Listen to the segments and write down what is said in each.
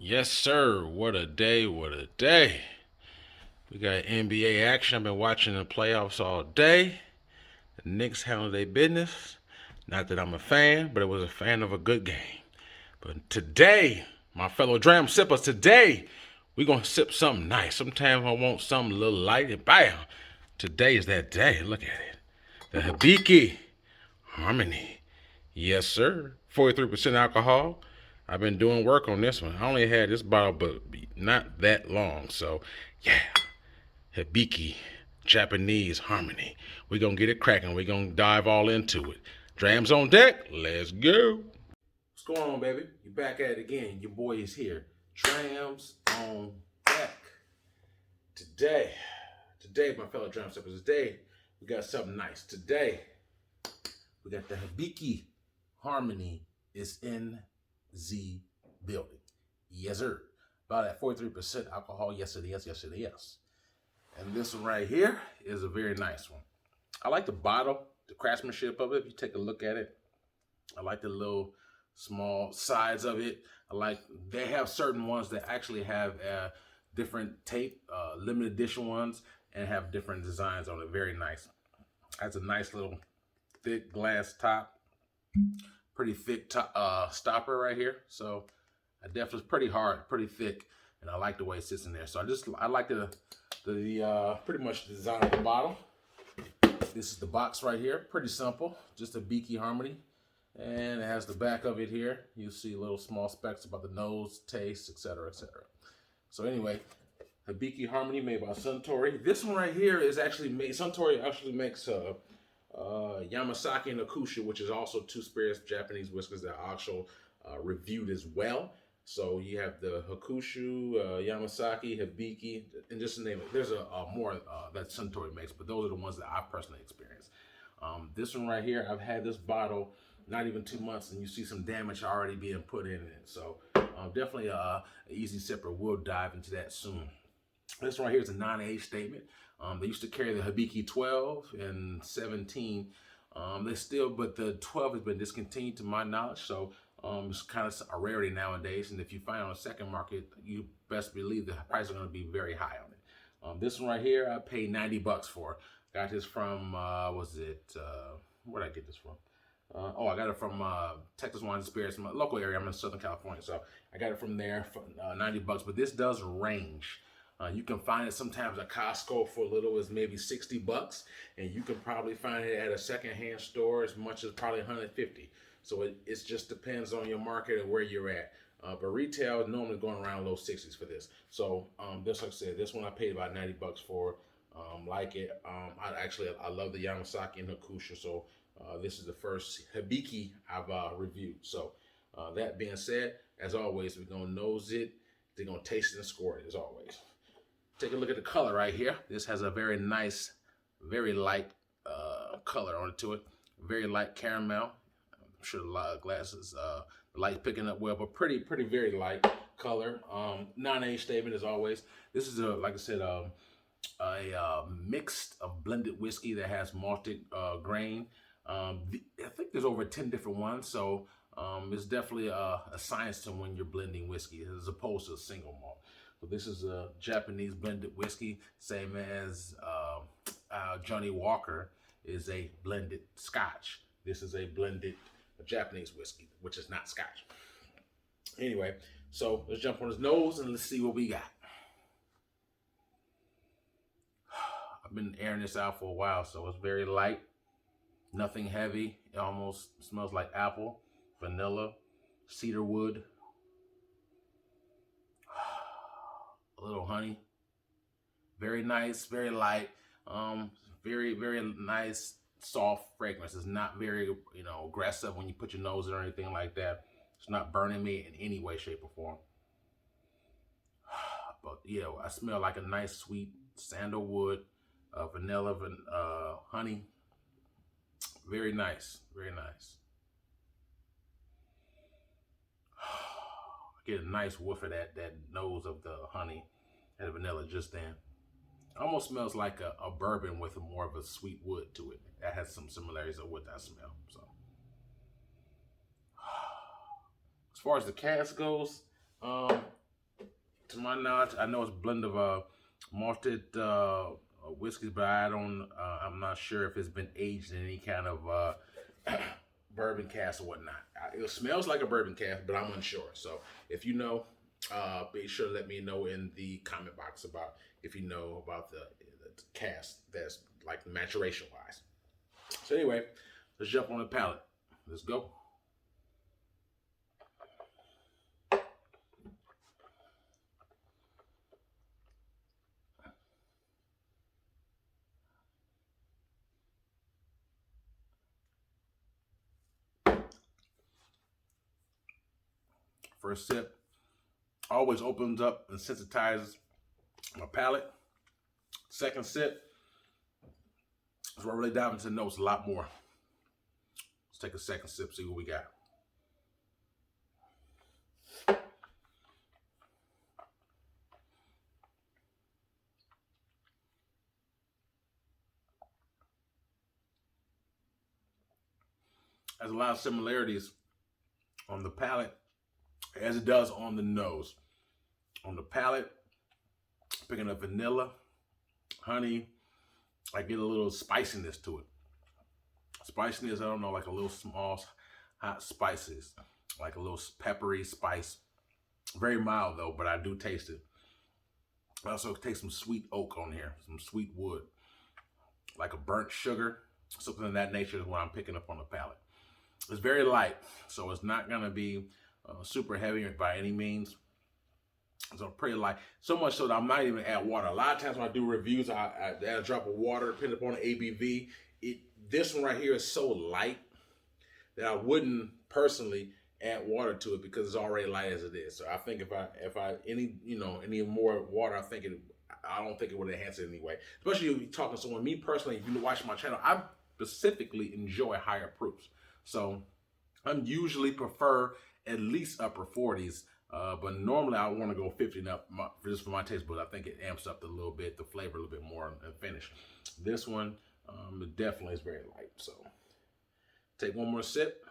Yes, sir. What a day. What a day. We got NBA action. I've been watching the playoffs all day. The Knicks handled their business. Not that I'm a fan, but I was a fan of a good game. But today, my fellow dram sippers, today, we're going to sip something nice. Sometimes I want something a little light and bam. Today is that day. Look at it. The Hibiki Harmony. Yes, sir. 43% alcohol. I've been doing work on this one. I only had this bottle, but not that long. So, yeah. Hibiki, Japanese Harmony. We're going to get it cracking. We're going to dive all into it. Drams on deck. Let's go. What's going on, baby? You're back at it again. Your boy is here. Drams on deck. Today, my fellow dram sippers, today, we got something nice. Today, we got the Hibiki Harmony is in the building. Yes, sir. About at 43% alcohol. Yes, it is. Yes, it is. And this one right here is a very nice one. I like the bottle, the craftsmanship of it. If you take a look at it, I like the little small sides of it. They have certain ones that actually have different tape, limited edition ones, and have different designs on it. Very nice. Has a nice little thick glass top. Pretty thick stopper right here. So I definitely, pretty hard, pretty thick, and I like the way it sits in there. So I like the pretty much the design of the bottle. This is the box right here. Pretty simple, just a Hibiki Harmony, and it has the back of it here. You see little small specs about the nose, taste, etc., etc. So anyway, Hibiki Harmony made by Suntory. This one right here is actually made. Suntory actually makes Yamasaki and Akusha, which is also two spirits Japanese whiskeys that are also reviewed as well. So you have the Hakushu, Yamasaki, Hibiki, and just to name it. There's a more that Suntory makes, but those are the ones that I've personally experienced. This one right here, I've had this bottle not even 2 months, and you see some damage already being put in it. So definitely an easy sipper. We'll dive into that soon. This one right here is a non-age statement. They used to carry the Hibiki 12 and 17. But the 12 has been discontinued to my knowledge. So it's kind of a rarity nowadays. And if you find it on the second market, you best believe the price are going to be very high on it. This one right here, I paid $90 for. Got this from, where did I get this from? I got it from Texas Wine and Spirits, my local area. I'm in Southern California, so I got it from there for $90. But this does range. You can find it sometimes at Costco for as little as maybe $60, and you can probably find it at a secondhand store as much as probably $150. So it just depends on your market and where you're at. But retail is normally going around low 60s for this. So just like I said, this one I paid about $90 for. Like it. I love the Yamasaki and Hakusha. So this is the first Hibiki I've reviewed. So that being said, as always, we're gonna nose it. They're gonna taste it and score it as always. Take a look at the color right here. This has a very nice, very light color onto it. Very light caramel. I'm sure the glasses, the light picking up well, but pretty very light color. Non-age statement as always. This is like I said, a mixed of blended whiskey that has malted grain. I think there's over 10 different ones, so it's definitely a science to when you're blending whiskey as opposed to a single malt. So this is a Japanese blended whiskey, same as Johnny Walker is a blended Scotch. This is a blended Japanese whiskey, which is not Scotch. Anyway, so let's jump on his nose and let's see what we got. I've been airing this out for a while, so it's very light, nothing heavy. It almost smells like apple, vanilla, cedar wood. A little honey. Very nice, very light. Very nice, soft fragrance. It's not very, aggressive when you put your nose in or anything like that. It's not burning me in any way, shape, or form. But I smell like a nice, sweet sandalwood, vanilla, honey. Very nice, very nice. Get a nice whiff of that nose of the honey and the vanilla just then. Almost smells like a bourbon with more of a sweet wood to it. That has some similarities of what that smell. So as far as the cask goes, to my knowledge, I know it's a blend of malted whiskeys, but I'm not sure if it's been aged in any kind of bourbon cask or whatnot. It smells like a bourbon cask, but I'm unsure. So if you know, be sure to let me know in the comment box about if you know about the cask that's like maturation wise. So anyway, let's jump on the palate. Let's go. First sip always opens up and sensitizes my palate. Second sip is where I really dive into the notes a lot more. Let's take a second sip, see what we got. Has a lot of similarities on the palate as it does on the nose. On the palate, picking up vanilla, honey, I get a little spiciness to it. Spiciness, I don't know, like a little small hot spices, like a little peppery spice. Very mild though, but I do taste it. I also taste some sweet oak on here, some sweet wood, like a burnt sugar, something of that nature is what I'm picking up on the palate. It's very light, so it's not gonna be super heavy by any means. So pretty light, so much so that I'm not even add water. A lot of times when I do reviews, I add a drop of water, depending upon the ABV. This one right here is so light that I wouldn't personally add water to it because it's already light as it is. So I think if I any more water, I don't think it would enhance it anyway. Especially if you're talking to someone. Me personally, if you watch my channel, I specifically enjoy higher proofs. So I'm usually prefer at least upper 40s. But normally I want to go 50 and up just for my taste, but I think it amps up a little bit, the flavor a little bit more and finish. This one, it definitely is very light. So take one more sip.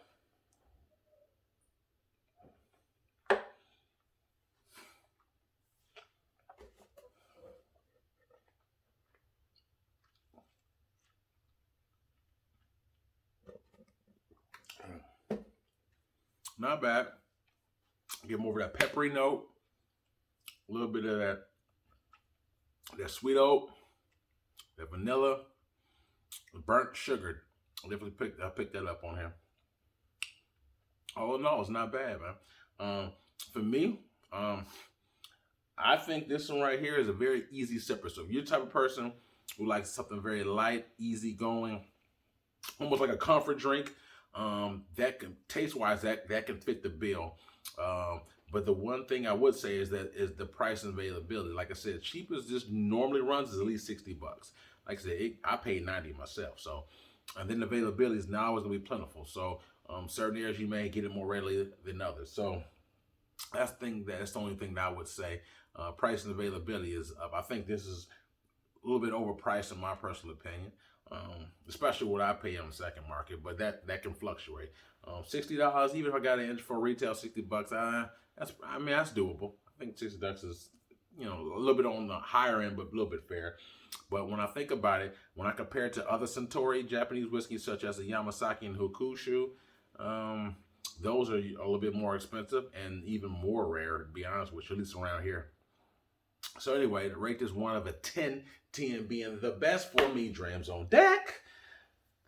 Not bad. Get more of that peppery note, a little bit of that sweet oak, that vanilla, the burnt sugar. I picked that up on here. All in all, it's not bad, man. For me, I think this one right here is a very easy sipper. So if you're the type of person who likes something very light, easy going, almost like a comfort drink, that can taste-wise, that can fit the bill. But the one thing I would say is the price and availability. Like I said, cheapest this normally runs is at least $60. Like I said, I paid $90 myself. So, and then the availability is now always gonna be plentiful. So, certain areas you may get it more readily than others. So, that's the only thing that I would say. Price and availability is up. I think this is a little bit overpriced in my personal opinion. Especially what I pay on the second market, but that can fluctuate. $60, even if I got it for retail, $60. That's doable. I think $60 is, a little bit on the higher end, but a little bit fair. But when I think about it, when I compare it to other Suntory Japanese whiskeys such as the Yamazaki and Hokushu, those are a little bit more expensive and even more rare, to be honest with you, at least around here. So anyway, to rate this 1 out of 10, 10 being the best for me, Drams on deck.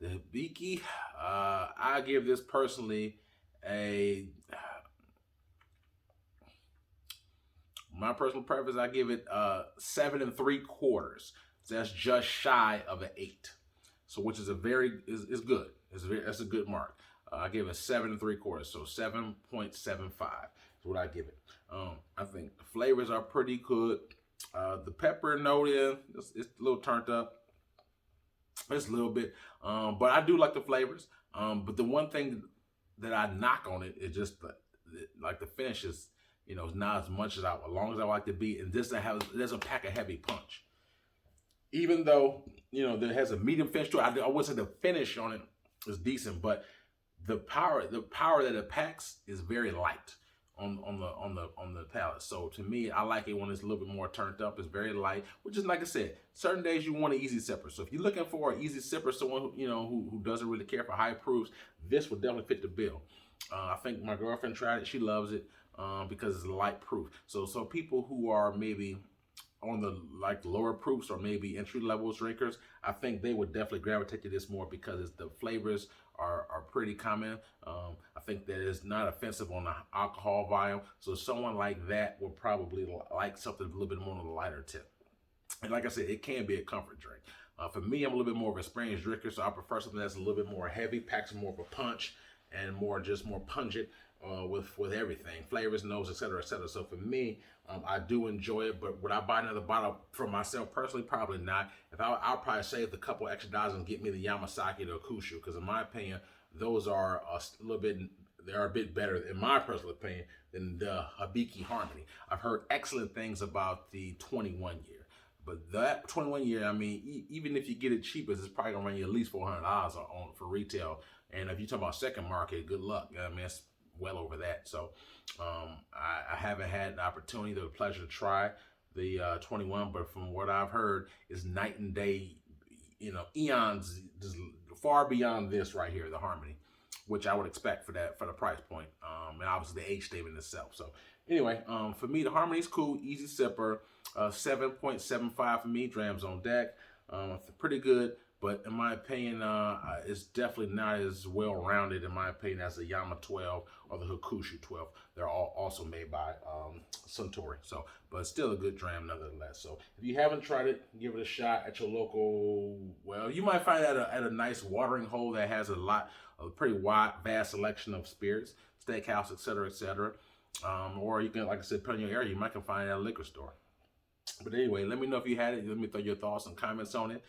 The Hibiki, I give this personally my personal preference, I give it 7 3/4. So that's just shy of an 8. So which is is good. That's a good mark. I give it 7 3/4, so 7.75 is what I give it. I think the flavors are pretty good. The pepper note it's a little turned up. It's a little bit, but I do like the flavors. But the one thing that I knock on it is just the finish is, not as much as as long as I like to be. And this doesn't pack a heavy punch. Even though, there has a medium finish to it, I would say the finish on it is decent, but the power that it packs is very light on the palate. So to me, I like it when it's a little bit more turned up. It's very light, which is, like I said, certain days you want an easy sipper. So if you're looking for an easy sipper, someone who doesn't really care for high proofs, this would definitely fit the bill. I think my girlfriend tried it; she loves it because it's light proof. So people who are maybe on the lower proofs or maybe entry level drinkers, I think they would definitely gravitate to this more because the flavors are pretty common. I think that it's not offensive on the alcohol volume. So someone like that will probably like something a little bit more on the lighter tip. And like I said, it can be a comfort drink. For me, I'm a little bit more of an experienced drinker, so I prefer something that's a little bit more heavy, packs more of a punch, and more pungent with everything, flavors, notes, etc., etc. So for me, I do enjoy it. But would I buy another bottle for myself personally? Probably not. I'll probably save the couple extra dollars and get me the Yamasaki or Kushu, because in my opinion, those are they're a bit better, in my personal opinion, than the Hibiki Harmony. I've heard excellent things about the 21 year. But that 21 year, I mean, even if you get it cheaper, it's probably gonna run you at least $400 on for retail. And if you talk about second market, good luck. I mean, it's well over that. So I haven't had the opportunity, the pleasure to try the 21, but from what I've heard, is night and day. Eons far beyond this right here, the Harmony, which I would expect for the price point, and obviously the age statement itself. So anyway, for me, the Harmony's cool, easy sipper, 7.75 for me. Drams on deck, pretty good. But in my opinion, it's definitely not as well-rounded, in my opinion, as the Yama 12 or the Hakushu 12. They're all also made by Suntory. So, but it's still a good dram nonetheless. So if you haven't tried it, give it a shot at your local. Well, you might find it at a nice watering hole that has a pretty vast selection of spirits, steakhouse, etc., etc. Or you can, like I said, put in your area. You might can find it at a liquor store. But anyway, let me know if you had it. Let me know your thoughts and comments on it.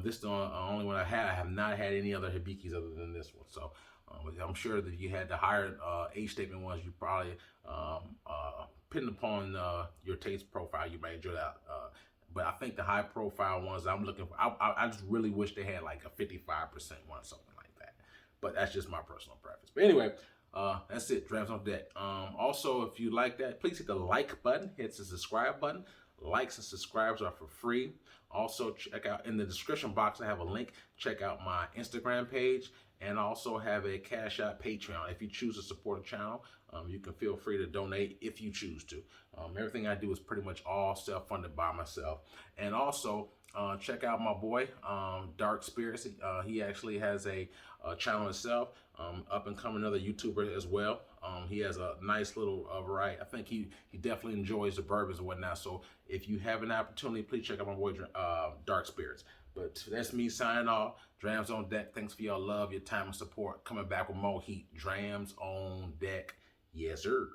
This is the only one I had. I have not had any other Hibikis other than this one. So I'm sure that if you had the higher age statement ones, you probably, depending upon your taste profile, you may enjoy that. But I think the high profile ones I'm looking for, I just really wish they had like a 55% one, something like that. But that's just my personal preference. But anyway, that's it. Drams on deck. Also, if you like that, please hit the like button, hit the subscribe button. Likes and subscribes are for free. Also, check out in the description box, I have a link. Check out my Instagram page, and also have a Cash App Patreon. If you choose to support the channel, you can feel free to donate if you choose to. Everything I do is pretty much all self-funded by myself. And also, check out my boy, Dark Spirits. He actually has a channel himself, up and coming another YouTuber as well. He has a nice little variety. I think he definitely enjoys the bourbons and whatnot. So if you have an opportunity, please check out my boy, Dark Spirits. But that's me signing off. Drams on deck. Thanks for your love, your time, and support. Coming back with more heat. Drams on deck. Yes, sir.